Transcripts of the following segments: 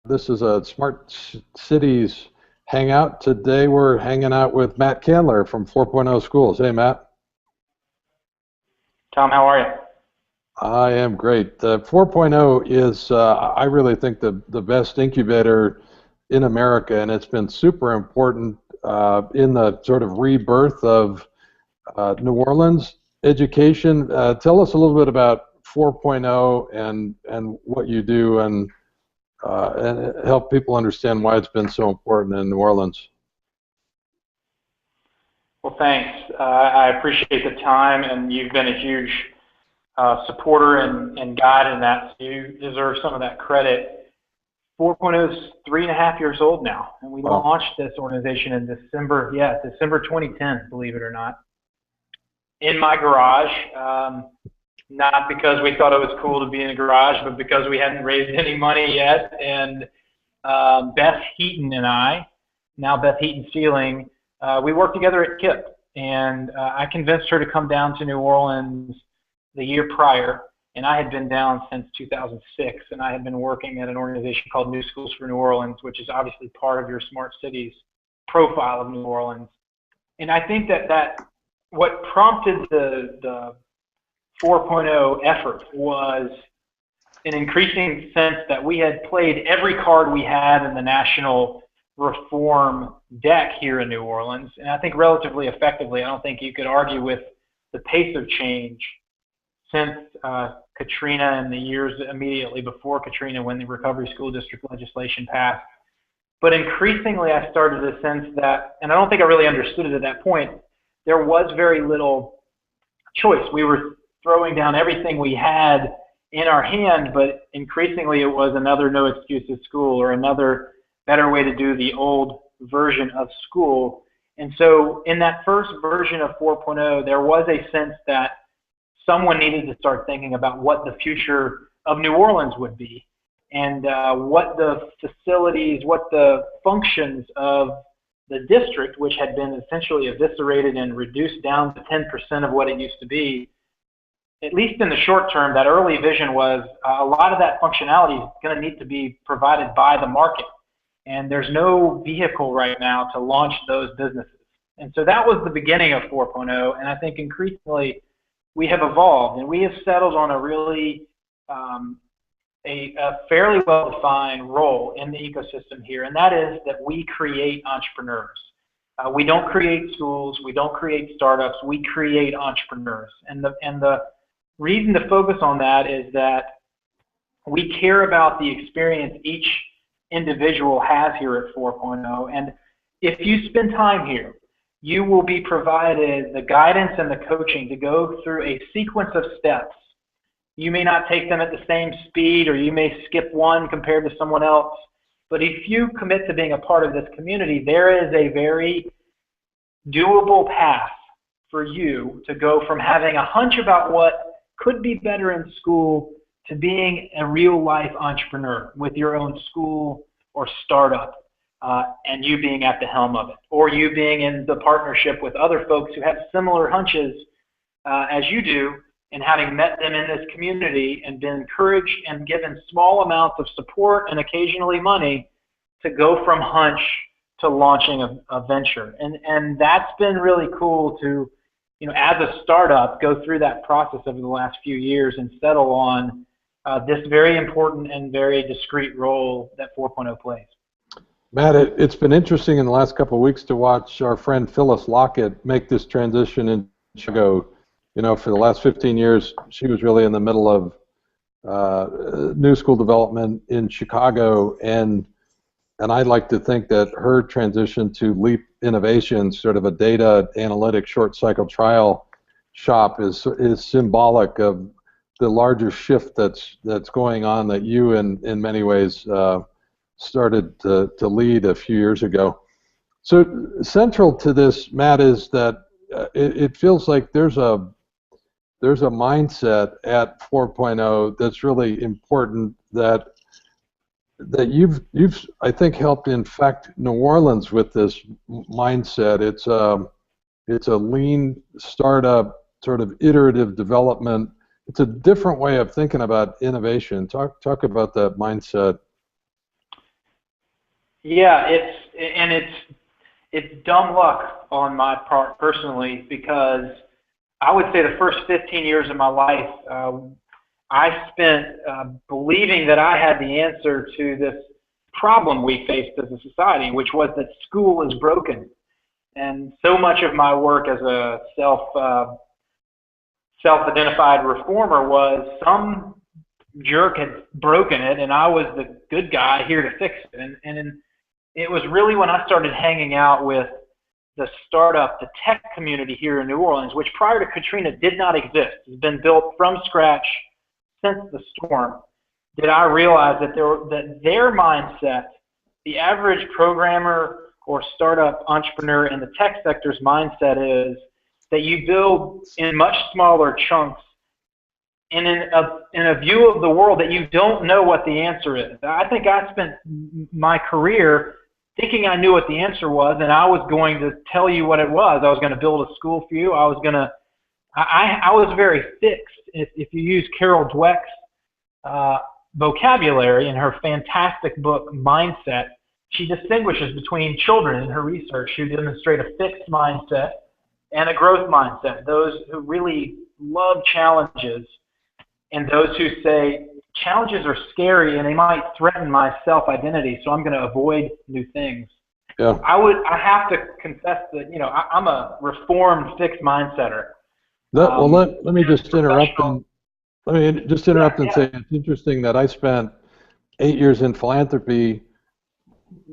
This is a Smart Cities Hangout. Today we're hanging out with Matt Candler from 4.0 Schools. Hey, Matt. Tom, how are you? I am great. 4.0 is, I really think, the best incubator in America, and it's been super important in the sort of rebirth of New Orleans education. Tell us a little bit about 4.0 and what you do, and help people understand why it's been so important in New Orleans. Well, thanks. I appreciate the time, and you've been a huge supporter and guide in that, so you deserve some of that credit. 4.0 is 3.5 years old now, and we launched this organization in December 2010, believe it or not, in my garage. Not because we thought it was cool to be in a garage, but because we hadn't raised any money yet. And Beth Heaton and I, now Beth Heaton Sealing, we worked together at KIPP. And I convinced her to come down to New Orleans the year prior. And I had been down since 2006. And I had been working at an organization called New Schools for New Orleans, which is obviously part of your Smart Cities profile of New Orleans. And I think that what prompted the 4.0 effort was an increasing sense that we had played every card we had in the national reform deck here in New Orleans, and I think relatively effectively. I don't think you could argue with the pace of change since Katrina and the years immediately before Katrina, when the Recovery School District legislation passed. But increasingly I started to sense that, and I don't think I really understood it at that point, there was very little choice. We were throwing down everything we had in our hand, but increasingly it was another no excuses school or another better way to do the old version of school. And so in that first version of 4.0, there was a sense that someone needed to start thinking about what the future of New Orleans would be, and what the facilities, what the functions of the district, which had been essentially eviscerated and reduced down to 10% of what it used to be. At least in the short term, that early vision was a lot of that functionality is going to need to be provided by the market. And there's no vehicle right now to launch those businesses. And so that was the beginning of 4.0. And I think increasingly we have evolved, and we have settled on a really a fairly well-defined role in the ecosystem here. And that is that we create entrepreneurs. We don't create schools. We don't create startups. We create entrepreneurs. And the reason to focus on that is that we care about the experience each individual has here at 4.0. And if you spend time here, you will be provided the guidance and the coaching to go through a sequence of steps. You may not take them at the same speed, or you may skip one compared to someone else. But if you commit to being a part of this community, there is a very doable path for you to go from having a hunch about what could be better in school to being a real-life entrepreneur with your own school or startup, and you being at the helm of it, or you being in the partnership with other folks who have similar hunches as you do, and having met them in this community and been encouraged and given small amounts of support and occasionally money to go from hunch to launching a venture. And that's been really cool to, as a startup, go through that process over the last few years and settle on this very important and very discrete role that 4.0 plays. Matt, it's been interesting in the last couple of weeks to watch our friend Phyllis Lockett make this transition in Chicago. For the last 15 years, she was really in the middle of new school development in Chicago, and I'd like to think that her transition to Leap Innovation, sort of a data analytic short cycle trial shop, is symbolic of the larger shift that's going on that you in many ways started to lead a few years ago. So central to this, Matt, is that it feels like there's a mindset at 4.0 that's really important that you've I think helped infect New Orleans with this mindset. It's a lean startup, sort of iterative development. It's a different way of thinking about innovation. Talk about that mindset. Yeah, it's dumb luck on my part personally because I would say the first 15 years of my life, I spent believing that I had the answer to this problem we faced as a society, which was that school is broken. And so much of my work as a self-identified reformer was some jerk had broken it, and I was the good guy here to fix it. And it was really when I started hanging out with the tech community here in New Orleans, which prior to Katrina did not exist. It's been built from scratch since the storm. Did I realize that their mindset, the average programmer or startup entrepreneur in the tech sector's mindset is that you build in much smaller chunks and in a view of the world that you don't know what the answer is. I think I spent my career thinking I knew what the answer was, and I was going to tell you what it was. I was going to build a school for you. I was very fixed. If you use Carol Dweck's vocabulary in her fantastic book, Mindset, she distinguishes between children in her research who demonstrate a fixed mindset and a growth mindset, those who really love challenges, and those who say, challenges are scary and they might threaten my self-identity, so I'm going to avoid new things. Yeah. I have to confess that, I'm a reformed fixed mindsetter. Well, let me just interrupt and say it's interesting that I spent 8 years in philanthropy,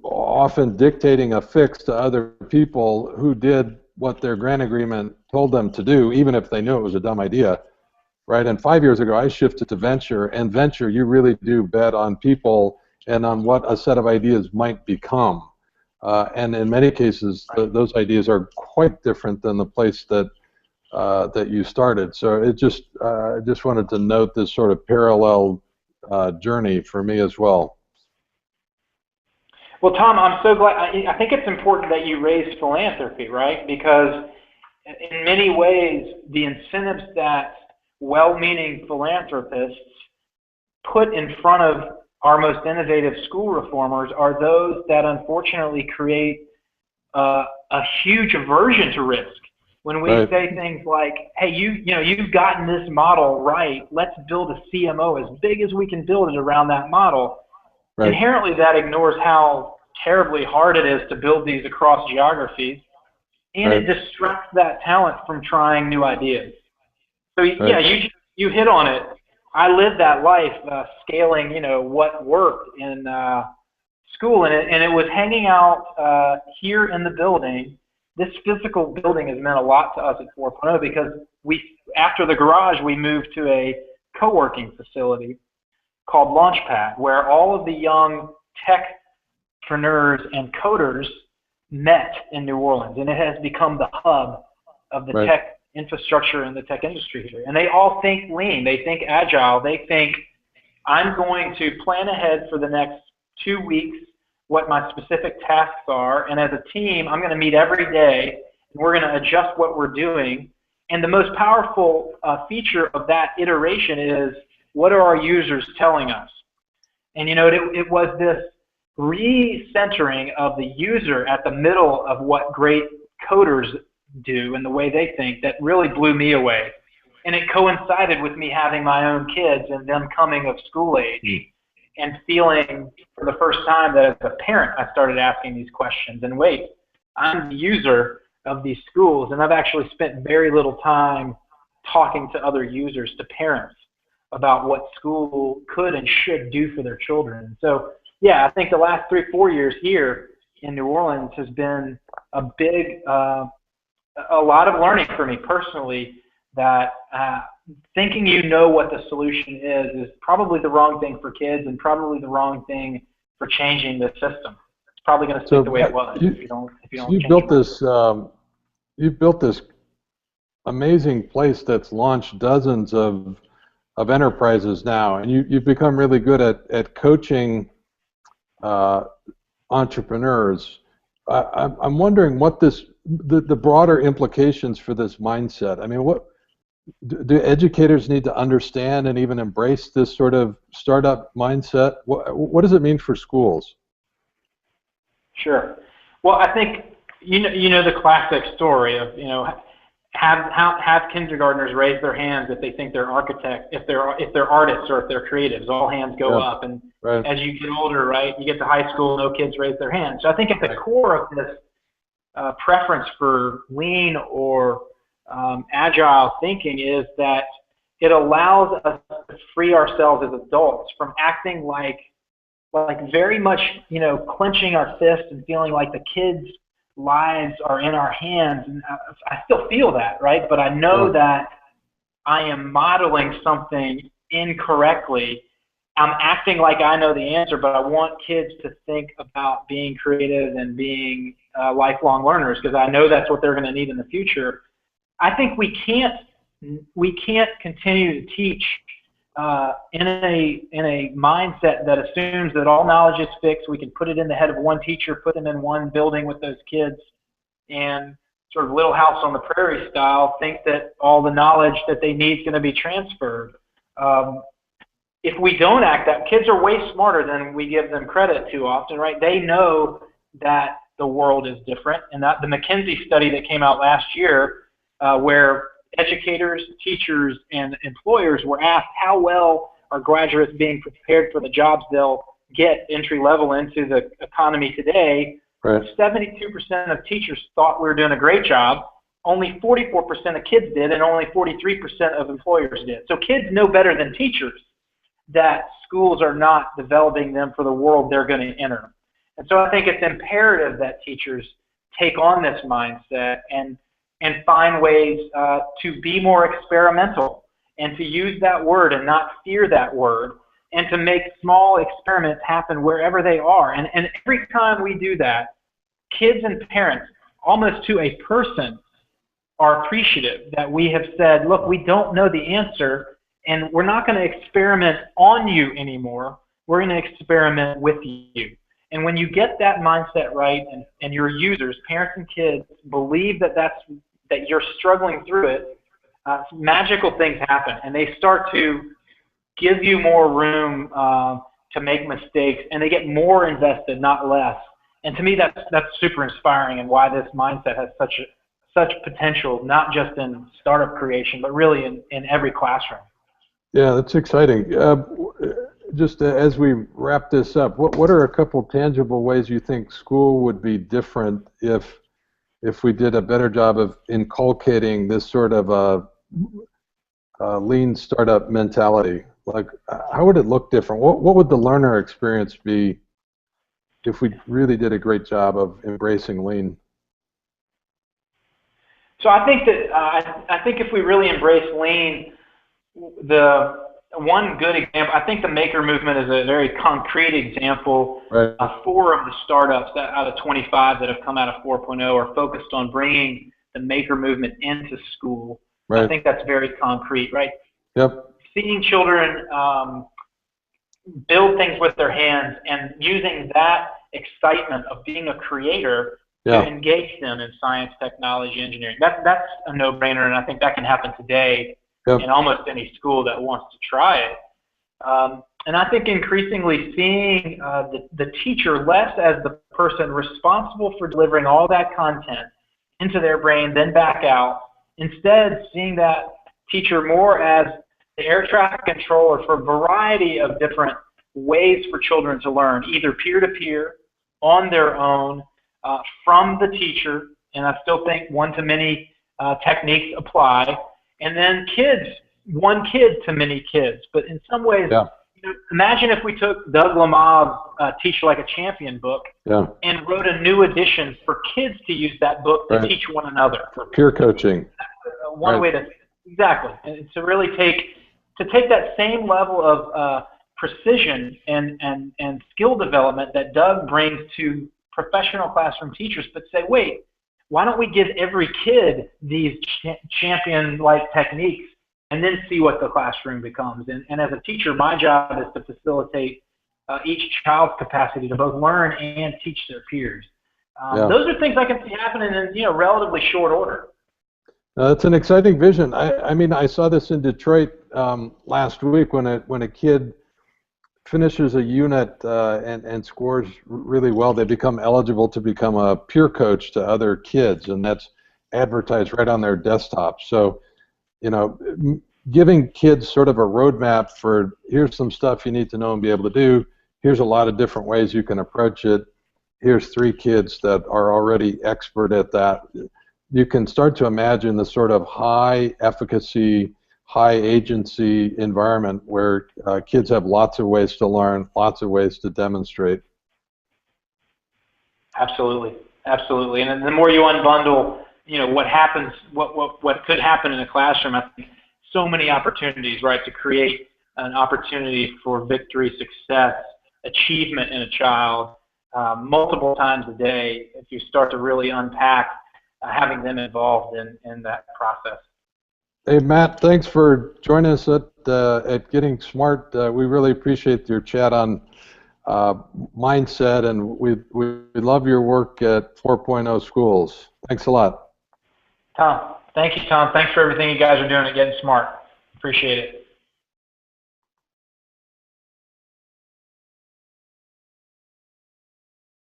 often dictating a fix to other people who did what their grant agreement told them to do, even if they knew it was a dumb idea. Right, and 5 years ago, I shifted to venture, and venture, you really do bet on people and on what a set of ideas might become. And in many cases, those ideas are quite different than the place that you started. So I just wanted to note this sort of parallel journey for me as well. Well, Tom, I'm so glad. I think it's important that you raised philanthropy, right? Because in many ways, the incentives that well-meaning philanthropists put in front of our most innovative school reformers are those that unfortunately create a huge aversion to risk. When we say things like, hey, you've gotten this model right, let's build a CMO as big as we can build it around that model. Right. Inherently, that ignores how terribly hard it is to build these across geographies, and it distracts that talent from trying new ideas. So yeah, you hit on it. I lived that life scaling, what worked in school, and it was hanging out here in the building. This physical building has meant a lot to us at 4.0 because after the garage, we moved to a co-working facility called Launchpad, where all of the young techpreneurs and coders met in New Orleans, and it has become the hub of the tech infrastructure in the tech industry here. And they all think lean, they think agile, they think I'm going to plan ahead for the next 2 weeks what my specific tasks are, and as a team I'm going to meet every day and we're going to adjust what we're doing. And the most powerful feature of that iteration is, what are our users telling us? And it was this recentering of the user at the middle of what great coders do and the way they think that really blew me away. And it coincided with me having my own kids and them coming of school age and feeling for the first time that as a parent I started asking these questions. And wait, I'm the user of these schools, and I've actually spent very little time talking to other users, to parents, about what school could and should do for their children. So yeah, I think the last 3-4 years here in New Orleans has been a big a lot of learning for me personally, that thinking you know what the solution is probably the wrong thing for kids and probably the wrong thing for changing the system. It's probably going to stay the way it was if you don't change it. You've built this amazing place that's launched dozens of enterprises now, and you've become really good at coaching entrepreneurs. I'm wondering what the broader implications for this mindset. I mean, what do educators need to understand and even embrace this sort of startup mindset? What does it mean for schools? Sure. Well, I think you know the classic story of have kindergartners raise their hands if they think they're architects, if they're artists or if they're creatives. All hands go up, and Right. as you get older, right, you get to high school, no kids raise their hands. So I think at the Right. core of this preference for lean or agile thinking is that it allows us to free ourselves as adults from acting like very much, clenching our fists and feeling like the kids' lives are in our hands. And I still feel that, right? But I know that I am modeling something incorrectly. I'm acting like I know the answer, but I want kids to think about being creative and being lifelong learners, because I know that's what they're going to need in the future. I think we can't continue to teach in a mindset that assumes that all knowledge is fixed. We can put it in the head of one teacher, put them in one building with those kids, and sort of Little House on the Prairie style, think that all the knowledge that they need is going to be transferred. If we don't act that, kids are way smarter than we give them credit too often, right? They know that the world is different, and that the McKinsey study that came out last year, where educators, teachers, and employers were asked how well are graduates being prepared for the jobs they'll get entry level into the economy today. Right. 72% of teachers thought we were doing a great job. Only 44% of kids did, and only 43% of employers did. So kids know better than teachers that schools are not developing them for the world they're going to enter. And so I think it's imperative that teachers take on this mindset and find ways to be more experimental, and to use that word and not fear that word, and to make small experiments happen wherever they are. And every time we do that, kids and parents, almost to a person, are appreciative that we have said, look, we don't know the answer, and we're not going to experiment on you anymore. We're going to experiment with you. And when you get that mindset right, and your users, parents and kids, believe that you're struggling through it, magical things happen, and they start to give you more room to make mistakes, and they get more invested, not less. And to me, that's super inspiring, and why this mindset has such potential, not just in startup creation, but really in every classroom. Yeah, that's exciting. Just as we wrap this up, what are a couple tangible ways you think school would be different if we did a better job of inculcating this sort of lean startup mentality? Like, how would it look different? What would the learner experience be if we really did a great job of embracing lean? So I think that I think if we really embrace lean, the one good example, I think the maker movement is a very concrete example. Right. 4 of the startups out of 25 that have come out of 4.0 are focused on bringing the maker movement into school. Right. I think that's very concrete, right? Yep. Seeing children build things with their hands and using that excitement of being a creator to engage them in science, technology, engineering. That's a no-brainer, and I think that can happen today in almost any school that wants to try it. And I think increasingly seeing the teacher less as the person responsible for delivering all that content into their brain, then back out. Instead, seeing that teacher more as the air traffic controller for a variety of different ways for children to learn, either peer-to-peer, on their own, from the teacher, and I still think one-to-many techniques apply, and then kids, one kid to many kids. But in some ways, imagine if we took Doug Lamav's Teach Like a Champion book and wrote a new edition for kids to use that book to teach one another. For peer coaching. One way to, exactly, and to really take that same level of precision and skill development that Doug brings to professional classroom teachers, but say, wait, why don't we give every kid these champion-like techniques and then see what the classroom becomes? And as a teacher, my job is to facilitate each child's capacity to both learn and teach their peers. Those are things I can see happening in relatively short order. That's an exciting vision. I mean, I saw this in Detroit last week when a kid finishes a unit and scores really well, they become eligible to become a peer coach to other kids, and that's advertised right on their desktop. So, giving kids sort of a roadmap for here's some stuff you need to know and be able to do. Here's a lot of different ways you can approach it. Here's 3 kids that are already expert at that. You can start to imagine the sort of high efficacy, high agency environment where kids have lots of ways to learn, lots of ways to demonstrate. Absolutely, absolutely. And the more you unbundle, what happens, what could happen in a classroom, I think so many opportunities, right, to create an opportunity for victory, success, achievement in a child multiple times a day if you start to really unpack having them involved in that process. Hey, Matt, thanks for joining us at Getting Smart. We really appreciate your chat on mindset, and we love your work at 4.0 Schools. Thanks a lot. Tom, thank you, Tom. Thanks for everything you guys are doing at Getting Smart. Appreciate it.